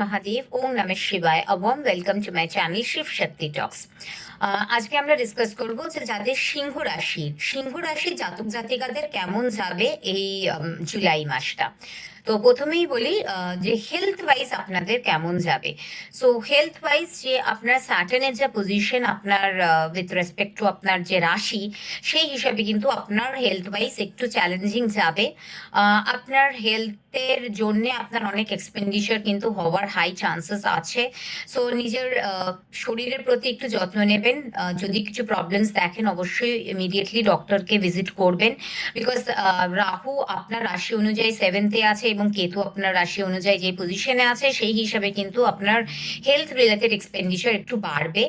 মহাদেব, ওম নমঃ শিবায়। A warm welcome to my channel Shiva শক্তি টক্স। আজকে আমরা ডিসকাস করব যে যাদের সিংহ রাশির জাতক জাতিকাদের কেমন যাবে এই জুলাই মাসটা। তো প্রথমেই বলি যে হেলথ ওয়াইজ আপনাদের কেমন যাবে। সো হেলথ ওয়াইজ যে আপনার স্যাটার্নের যে পজিশন আপনার উইথ রেসপেক্ট টু আপনার যে রাশি, সেই হিসাবে কিন্তু আপনার হেলথ ওয়াইজ একটু চ্যালেঞ্জিং যাবে। আপনার হেলথের জন্যে আপনার অনেক এক্সপেন্ডিচার কিন্তু হওয়ার হাই চান্সেস আছে। সো নিজের শরীরের প্রতি একটু যত্ন নেবেন। যদি কিছু প্রবলেমস দেখেন অবশ্যই ইমিডিয়েটলি ডক্টরকে ভিজিট করবেন, বিকজ রাহু আপনার রাশি অনুযায়ী 7th-এ আছে এবং কেতু আপনার রাশি অনুযায়ী যে পজিশনে আছে, সেই হিসাবে কিন্তু আপনার হেলথ রিলেটেড এক্সপেন্ডিচার একটু বাড়বে।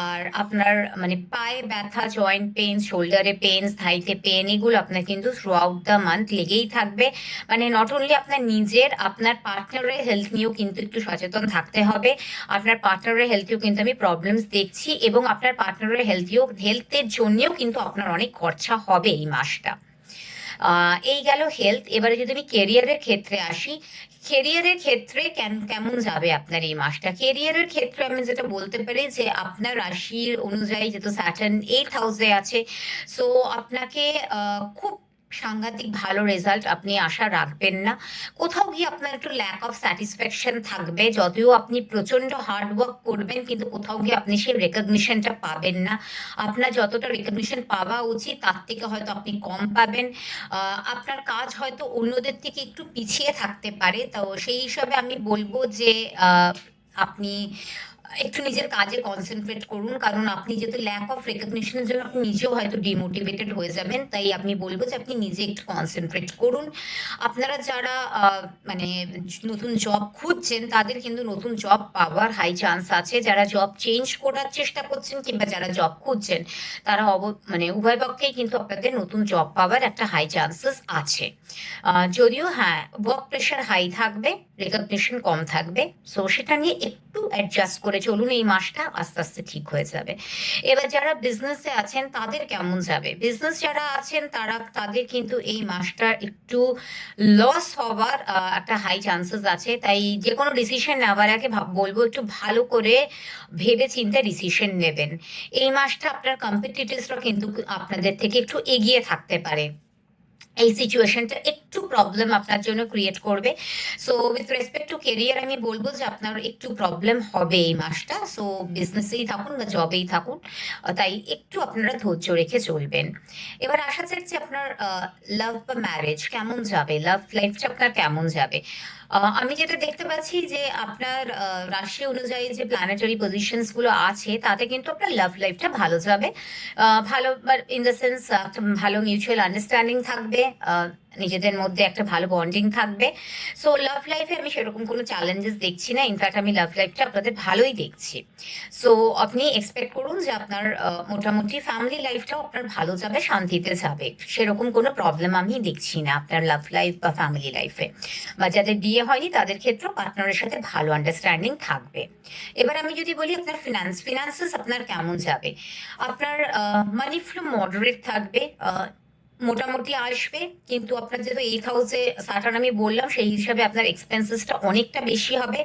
আর আপনার মানে পায়ে ব্যথা, জয়েন্ট পেন, শোল্ডারে পেন, থাইতে পেন, এগুলো আপনার কিন্তু থ্রু আউট দ্য মান্থ লেগেই থাকবে। মানে নট অনলি আপনার নিজের, আপনার পার্টনারের হেলথ নিয়েও কিন্তু একটু সচেতন থাকতে হবে। আপনার পার্টনারের হেলথেও কিন্তু আমি প্রবলেমস দেখছি, এবং আপনার পার্টনারের হেলথের জন্যেও কিন্তু আপনার অনেক খরচা হবে এই মাসটা। এই গেল হেলথ। এবারে যদি আমি কেরিয়ারের ক্ষেত্রে আসি, কেরিয়ারের ক্ষেত্রে কেমন যাবে আপনার এই মাসটা। কেরিয়ারের ক্ষেত্রে আমি যেটা বলতে পারি যে আপনার রাশির অনুযায়ী যেহেতু স্যাটার্ন 8th হাউসে আছে, সো আপনাকে খুব সাংঘাতিক ভালো রেজাল্ট আপনি আশা রাখবেন না। কোথাও গিয়ে আপনার একটু ল্যাক অফ স্যাটিসফ্যাকশন থাকবে, যদিও আপনি প্রচন্ড হার্ড ওয়ার্ক করবেন, কিন্তু কোথাও গিয়ে আপনি সেই রেকগনিশনটা পাবেন না। আপনার যতটা রেকগনিশন পাওয়া উচিত তার থেকে হয়তো আপনি কম পাবেন। আপনার কাজ হয়তো অন্যদের থেকে একটু পিছিয়ে থাকতে পারে। তো সেই হিসাবে আমি বলবো যে আপনি একটু নিজের কাজে কনসেন্ট্রেট করুন, কারণ আপনি যেহেতু ল্যাক অফ রেকগনিশনের জন্য আপনি নিজেও হয়তো ডিমোটিভেটেড হয়ে যাবেন। তাই আমি বলবো যে আপনি নিজে একটু কনসেন্ট্রেট করুন। আপনারা যারা মানে নতুন জব খুঁজছেন, তাদের কিন্তু নতুন জব পাওয়ার হাই চান্স আছে। যারা জব চেঞ্জ করার চেষ্টা করছেন কিংবা যারা জব খুঁজছেন, তারা মানে উভয় পক্ষেই কিন্তু আপনাদের নতুন জব পাওয়ার একটা হাই চান্সেস আছে। যদিও হ্যাঁ, ওয়ার্ক প্রেশার হাই থাকবে, রেকগনিশন কম থাকবে। সো সেটা নিয়ে একটু অ্যাডজাস্ট করে চলুন, এই মাসটা আস্তে আস্তে ঠিক হয়ে যাবে। এবার যারা বিজনেসে আছেন তাদের কেমন যাবে। বিজনেস যারা আছেন তাদের কিন্তু এই মাসটা একটু লস হওয়ার একটা হাই চান্সেস আছে। তাই যে কোনো ডিসিশন নেওয়ার আগে বলবো একটু ভালো করে ভেবে চিন্তে ডিসিশন নেবেন। এই মাসটা আপনার কম্পিটিটরসরা কিন্তু আপনাদের থেকে একটু এগিয়ে থাকতে পারে। এই সিচুয়েশনটা একটু প্রবলেম আপনার জন্য ক্রিয়েট করবে। So with respect to career আমি বলবো যে আপনার একটু প্রবলেম হবে এই মাসটা। সো বিজনেসেই থাকুন বা জবেই থাকুন, তাই একটু আপনারা ধৈর্য রেখে চলবেন। এবার আসা যাক যে আপনার লাভ বা ম্যারেজ কেমন যাবে, লাভ লাইফটা আপনার কেমন যাবে। আমি যেটা দেখতে পাচ্ছি যে আপনার রাশি অনুযায়ী যে প্ল্যানেটারি পজিশনস গুলো আছে, তাতে কিন্তু আপনার লাভ লাইফটা ভালো যাবে। ভালো ইন দ্য সেন্স একটা ভালো মিউচুয়াল আন্ডারস্ট্যান্ডিং থাকবে, নিজেদের মধ্যে একটা ভালো বন্ডিং থাকবে। সো লাভ লাইফে আমি সেরকম কোনো চ্যালেঞ্জেস দেখছি না। ইনফ্যাক্ট আমি লাভ লাইফটা আপনাদের ভালোই দেখছি। সো আপনি এক্সপেক্ট করুন যে আপনার মোটামুটি ফ্যামিলি লাইফটাও আপনার ভালো যাবে, শান্তিতে যাবে। সেরকম কোনো প্রবলেম আমি দেখছি না আপনার লাভ লাইফ বা ফ্যামিলি লাইফে। বা যাদের বিয়ে হয়নি তাদের ক্ষেত্রেও পার্টনারের সাথে ভালো আন্ডারস্ট্যান্ডিং থাকবে। এবার আমি যদি বলি আপনার ফিনান্সেস আপনার কেমন যাবে। আপনার মানি ফ্লো মডারেট থাকবে, মোটামুটি আসবে, কিন্তু আপনার যেহেতু 8th হাউসে স্যাটার্ন আমি বললাম, সেই হিসাবে আপনার এক্সপেন্সেসটা অনেকটা বেশি হবে।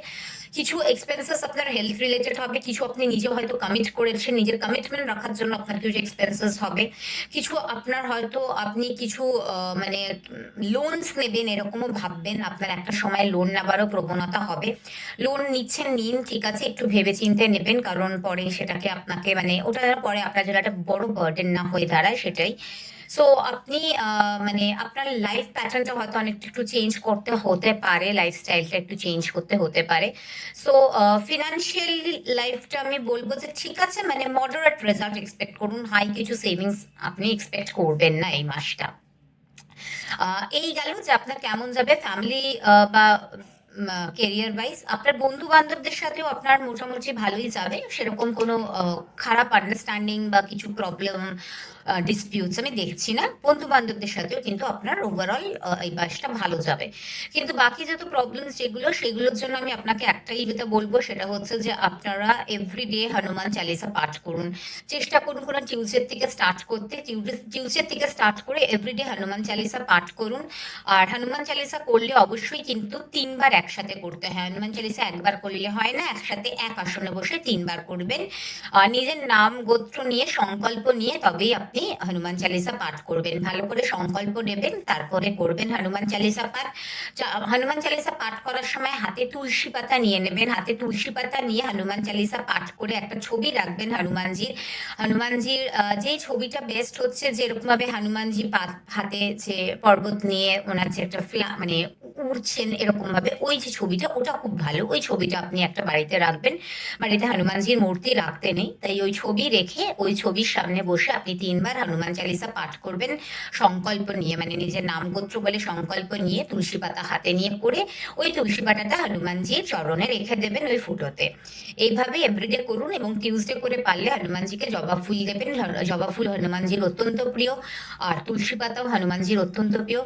কিছু এক্সপেন্সেস আপনার হেলথ রিলেটেড হবে, কিছু আপনি নিজে হয়তো কমিট করেছেন, নিজের কমিটমেন্ট রাখার জন্য আপনার কিছু এক্সপেন্সেস হবে। কিছু আপনার হয়তো আপনি কিছু মানে লোনস নেবেন এরকমও ভাববেন, আপনার একটা সময় লোন নেবারও প্রবণতা হবে। লোন নিন, ঠিক আছে, একটু ভেবে চিন্তে নেবেন, কারণ পরে সেটাকে আপনাকে মানে ওটার পরে আপনার জন্য একটা বড় বার্ডেন না হয়ে দাঁড়ায়, সেটাই। সো আপনি মানে আপনার লাইফ প্যাটার্নটা হয়তো অনেকটা একটু চেঞ্জ করতে হতে পারে, লাইফস্টাইলটা একটু চেঞ্জ করতে হতে পারে। সো ফিনান্সিয়াল লাইফটা আমি বলবো যে ঠিক আছে, মানে মডারেট রেজাল্ট এক্সপেক্ট করুন, হাই কিছু সেভিংস আপনি এক্সপেক্ট করবেন না এই মাসটা। এই গেল যে আপনার কেমন যাবে ফ্যামিলি বা কেরিয়ার ওয়াইজ। আপনার বন্ধু বান্ধবদের সাথেও আপনার মোটামুটি ভালোই যাবে, সেরকম কোনো খারাপ আন্ডারস্ট্যান্ডিং বা কিছু প্রবলেম ডিসপিউটস আমি দেখছি না। বন্ধু বান্ধবদের সাথেও কিন্তু আপনার ওভারঅল এই মাসটা ভালো যাবে। কিন্তু বাকি যত প্রবলেমস যেগুলো, সেগুলোর জন্য আমি আপনাকে একটাই যেটা বলবো, সেটা হচ্ছে যে আপনারা এভরিডে হনুমান চালিসা পাঠ করুন। চেষ্টা করুন কোনো টিউসডে থেকে স্টার্ট করতে, টিউসডে থেকে স্টার্ট করে এভরিডে হনুমান চালিসা পাঠ করুন। আর হনুমান চালিসা করলে অবশ্যই কিন্তু 3 বার একসাথে করতে হয়। হনুমান চালিসা একবার করলে হয় না, একসাথে এক আসনে বসে ৩ বার করবেন। নিজের নাম গোত্র নিয়ে সংকল্প নিয়ে তবেই আপনি হনুমান চালিসা পাঠ করবেন। ভালো করে সংকল্প নেবেন, তারপরে করবেন হনুমান চালিসা পাঠ। হনুমান চালিসা পাঠ করার সময় হাতে তুলসী পাতা নিয়ে নেবেন। হাতে তুলসী পাতা নিয়ে হনুমান চালিসা পাঠ করে একটা ছবি রাখবেন হনুমানজির। হনুমানজির যে ছবিটা বেস্ট হচ্ছে, যেরকম ভাবে হনুমানজি হাতে যে পর্বত নিয়ে ওনার যে একটা মানে উড়ছেন এরকম ভাবে, ওই যে ছবিটা, ওটা খুব ভালো। ওই ছবিটা আপনি একটা বাড়িতে রাখবেন। বাড়িতে হনুমানজির মূর্তি রাখতে নেই, তাই ওই ছবি রেখে ওই ছবির সামনে বসে আপনি ৩ বার হনুমান চালিসা পাঠ করবেন সংকল্প নিয়ে, মানে নিজের নাম গোত্র বলে সংকল্প নিয়ে তুলসী পাতা হাতে নিয়ে করে ওই তুলসী পাতাটা হনুমানজির চরণে রেখে দেবেন ওই ফুটোতে। এইভাবে এভরিডে করুন, এবং টিউসডে করে পারলে হনুমানজিকে জবা ফুল দেবেন। জবা ফুল হনুমানজির অত্যন্ত প্রিয়, আর তুলসী পাতাও হনুমানজির অত্যন্ত প্রিয়।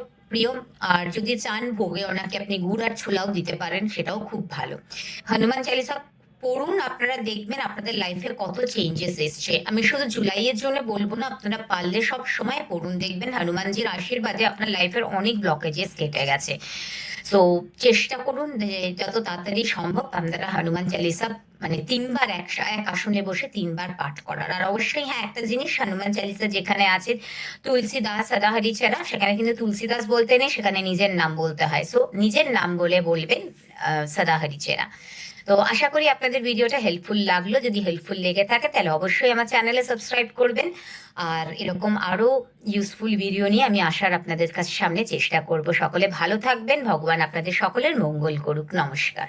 আর যদি চান ভোগে ওনাকে আপনি গুড় আর ছোলাও দিতে পারেন, সেটাও খুব ভালো। হনুমান চালিসা পড়ুন, আপনারা দেখবেন আপনাদের লাইফে কত চেঞ্জেস এসছে। আমি শুধু জুলাইয়ের জন্য বলবো না, আপনারা পারলে সব সময় পড়ুন, দেখবেন হনুমানজির আশীর্বাদে আপনার লাইফের অনেক ব্লকেজেস কেটে গেছে। সো চেষ্টা করুন যে যত তাড়াতাড়ি সম্ভব আপনারা হনুমান চালিসা মানে ৩ বার এক আসনে বসে ৩ বার পাঠ করার। আর অবশ্যই হ্যাঁ, একটা জিনিস, হনুমান চালিসা যেখানে আছে তুলসীদাস সদাহরি ছেড়া, সেখানে কিন্তু তুলসীদাস বলতে নেই, সেখানে নিজের নাম বলতে হয়। সো নিজের নাম বলে বলবেন সদাহরি ছেড়া। তো আশা করি আপনাদের ভিডিওটা হেল্পফুল লাগলো। যদি হেল্পফুল লেগে থাকে তাহলে অবশ্যই আমার চ্যানেলে সাবস্ক্রাইব করবেন। আর এরকম আরো ইউজফুল ভিডিও নিয়ে আমি আসার আপনাদের কাছে সামনে চেষ্টা করব। সকলে ভালো থাকবেন, ভগবান আপনাদের সকলের মঙ্গল করুক। নমস্কার।